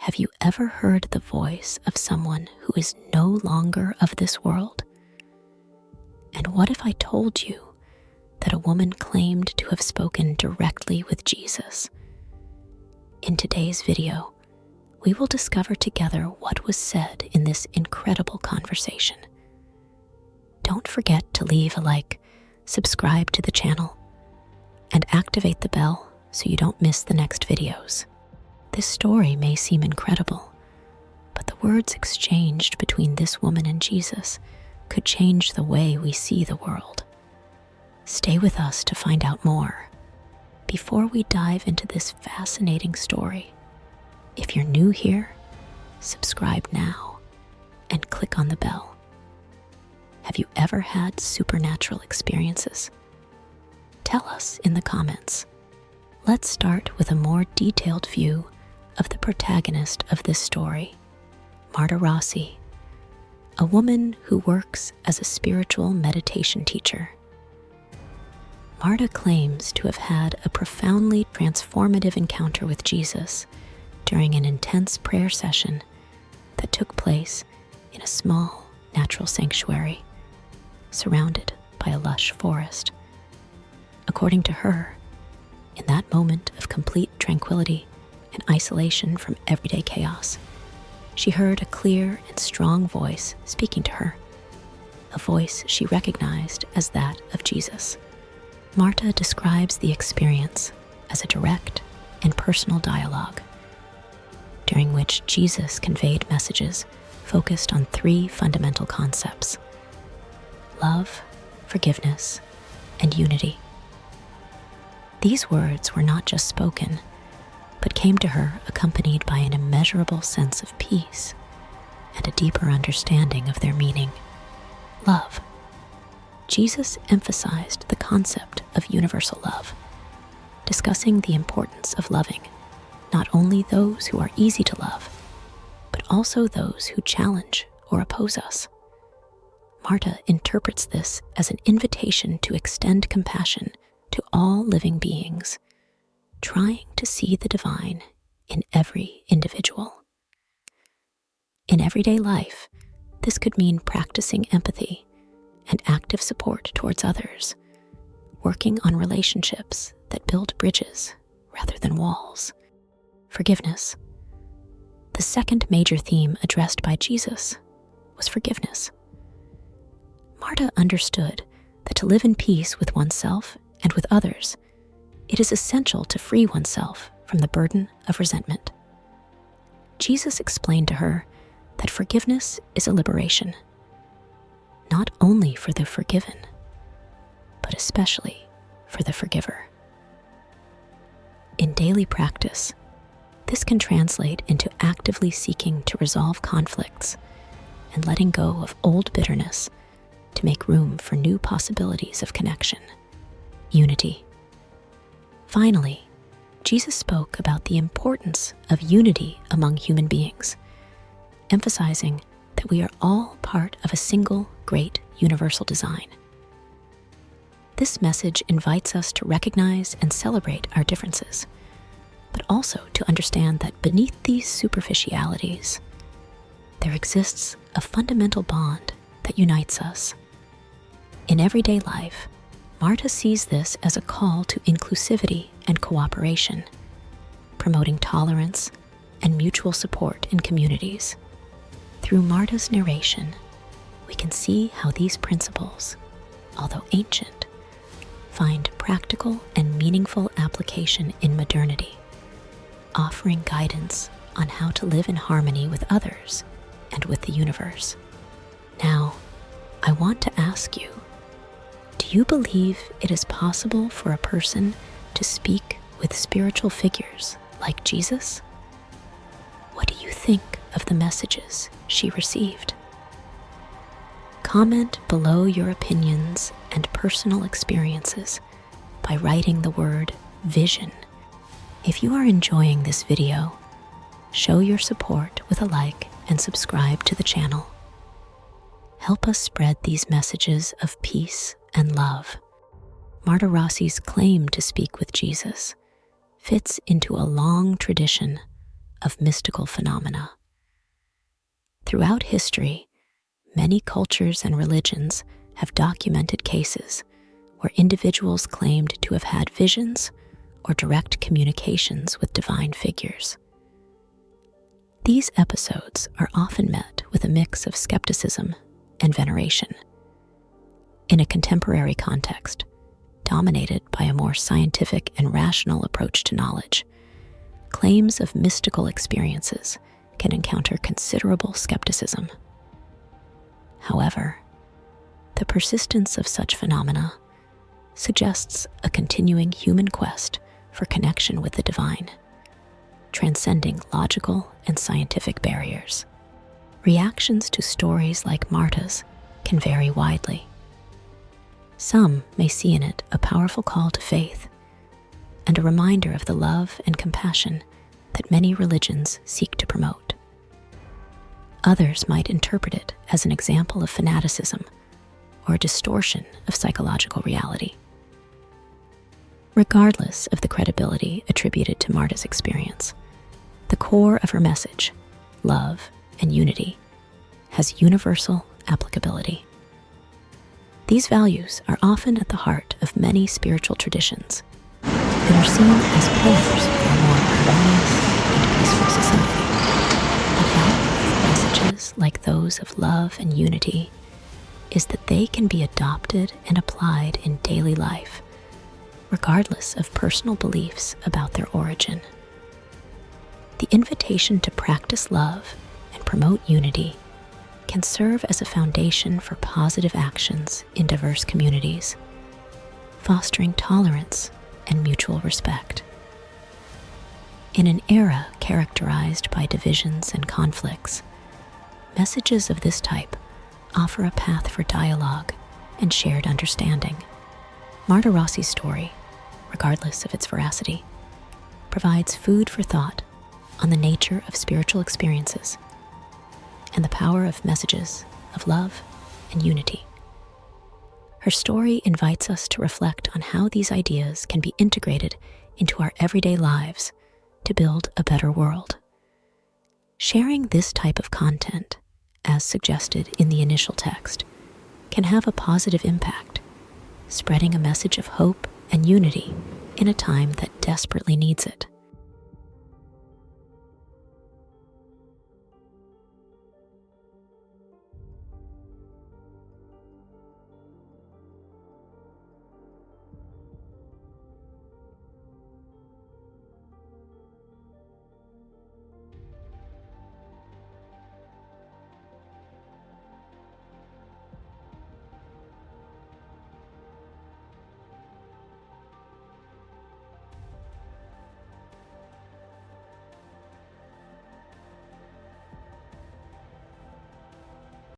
Have you ever heard the voice of someone who is no longer of this world? And what if I told you that a woman claimed to have spoken directly with Jesus? In today's video, we will discover together what was said in this incredible conversation. Don't forget to leave a like, subscribe to the channel, and activate the bell so you don't miss the next videos. This story may seem incredible, but the words exchanged between this woman and Jesus could change the way we see the world. Stay with us to find out more. Before we dive into this fascinating story, if you're new here, subscribe now and click on the bell. Have you ever had supernatural experiences? Tell us in the comments. Let's start with a more detailed view of the protagonist of this story, Marta Rossi, a woman who works as a spiritual meditation teacher. Marta claims to have had a profoundly transformative encounter with Jesus during an intense prayer session that took place in a small natural sanctuary surrounded by a lush forest. According to her, in that moment of complete tranquility and isolation from everyday chaos, she heard a clear and strong voice speaking to her, a voice she recognized as that of Jesus. Marta describes the experience as a direct and personal dialogue, during which Jesus conveyed messages focused on three fundamental concepts: love, forgiveness, and unity. These words were not just spoken, but came to her accompanied by an immeasurable sense of peace and a deeper understanding of their meaning. Love. Jesus emphasized the concept of universal love, discussing the importance of loving not only those who are easy to love, but also those who challenge or oppose us. Marta interprets this as an invitation to extend compassion to all living beings, trying to see the divine in every individual. In everyday life, this could mean practicing empathy and active support towards others, working on relationships that build bridges rather than walls. Forgiveness. The second major theme addressed by Jesus was forgiveness. Marta understood that to live in peace with oneself and with others, it is essential to free oneself from the burden of resentment. Jesus explained to her that forgiveness is a liberation, not only for the forgiven, but especially for the forgiver. In daily practice, this can translate into actively seeking to resolve conflicts and letting go of old bitterness to make room for new possibilities of connection. Unity. Finally, Jesus spoke about the importance of unity among human beings, emphasizing that we are all part of a single great universal design. This message invites us to recognize and celebrate our differences, but also to understand that beneath these superficialities, there exists a fundamental bond that unites us. In everyday life, Marta sees this as a call to inclusivity and cooperation, promoting tolerance and mutual support in communities. Through Marta's narration, we can see how these principles, although ancient, find practical and meaningful application in modernity, offering guidance on how to live in harmony with others and with the universe. Now, I want to ask you, do you believe it is possible for a person to speak with spiritual figures like Jesus? What do you think of the messages she received? Comment below your opinions and personal experiences by writing the word vision. If you are enjoying this video, show your support with a like and subscribe to the channel. Help us spread these messages of peace and love. Marta Rossi's claim to speak with Jesus fits into a long tradition of mystical phenomena. Throughout history, many cultures and religions have documented cases where individuals claimed to have had visions or direct communications with divine figures. These episodes are often met with a mix of skepticism and veneration. In a contemporary context, dominated by a more scientific and rational approach to knowledge, claims of mystical experiences can encounter considerable skepticism. However, the persistence of such phenomena suggests a continuing human quest for connection with the divine, transcending logical and scientific barriers. Reactions to stories like Marta's can vary widely. Some may see in it a powerful call to faith and a reminder of the love and compassion that many religions seek to promote. Others might interpret it as an example of fanaticism or a distortion of psychological reality. Regardless of the credibility attributed to Marta's experience, the core of her message, love and unity, has universal applicability. These values are often at the heart of many spiritual traditions and are seen as pillars for a more harmonious and peaceful society. The value of messages like those of love and unity is that they can be adopted and applied in daily life, regardless of personal beliefs about their origin. The invitation to practice love and promote unity can serve as a foundation for positive actions in diverse communities, fostering tolerance and mutual respect. In an era characterized by divisions and conflicts, messages of this type offer a path for dialogue and shared understanding. Marta Rossi's story, regardless of its veracity, provides food for thought on the nature of spiritual experiences and the power of messages of love and unity. Her story invites us to reflect on how these ideas can be integrated into our everyday lives to build a better world. Sharing this type of content, as suggested in the initial text, can have a positive impact, spreading a message of hope and unity in a time that desperately needs it.